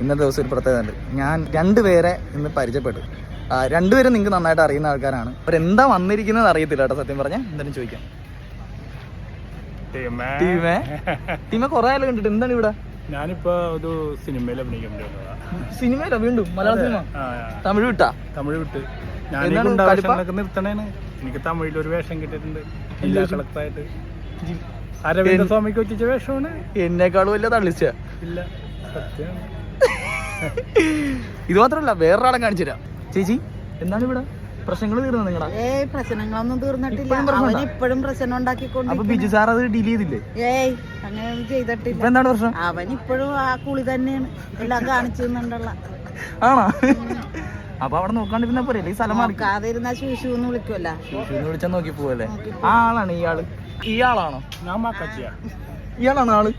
ഇന്നത്തെ ദിവസം ഒരു പ്രത്യേകത ഉണ്ട്. ഞാൻ രണ്ടുപേരെ ഇന്ന് പരിചയപ്പെട്ടു. രണ്ടുപേരും നിങ്ങൾക്ക് നന്നായിട്ട് അറിയുന്ന ആൾക്കാരാണ്. അവരെന്താ വന്നിരിക്കുന്നത് അറിയത്തില്ല കേട്ടോ. സത്യം പറഞ്ഞാൽ എന്തായാലും ചോദിക്കാം. ടീമെ കുറെ ആൾ കണ്ടിട്ട് എന്താണ് ഇവിടെ? ഞാനിപ്പോ ഒരു സിനിമയിൽ അഭിനയിക്കാൻ. സിനിമയിലോ? വീണ്ടും മലയാള സിനിമ? തമിഴ് വിട്ടാ? തമിഴ് വിട്ട് ഞാൻ നിർത്തണേന്. എനിക്ക് തമിഴിൽ ഒരു വേഷം കിട്ടിയിട്ടുണ്ട്. ജില്ലാ കളക്ടറായിട്ട് അരവിന്ദ സ്വാമിക്ക് വെച്ച വേഷമാണ്. എന്നെക്കാളും വലിയ തള്ളിച്ച ഇല്ല, സത്യമാണ്. ഇത് മാത്രമല്ല, വേറൊരാളെ കാണിച്ചു തരാം. ചേച്ചി, എന്താണ് ഇവിടെ പ്രശ്നങ്ങൾ തീർന്നത് നിങ്ങളാ? പ്രശ്നങ്ങളൊന്നും തീർന്നിട്ടില്ല. ഇപ്പോഴും പ്രശ്നം ഉണ്ടാക്കിക്കൊണ്ട്. അപ്പൊ ബിജു സാർ അത് ഡീൽ ചെയ്തില്ലേ? അങ്ങനെ ചെയ്തിട്ടില്ല. എന്താണ് പ്രശ്നം? അവൻ ഇപ്പോഴും ആ കുളി തന്നെയാണ് എല്ലാം കാണിച്ചിരുന്നുണ്ടല്ല. ആണോ? അപ്പൊ അവിടെ നോക്കാണ്ടിരുന്ന പോരെ? ഈ സ്ഥലം നോക്കാതിരുന്ന ശൂശുന്ന് വിളിക്കുമല്ല. ശൂശുന്ന് വിളിച്ചാൽ നോക്കി പോവല്ലേ? ആ ആളാണ് ഇയാള്. ഇയാളാണോ? ഞാൻ മാക്കാച്ചിയാ. ഇയാളാണ് ആള്.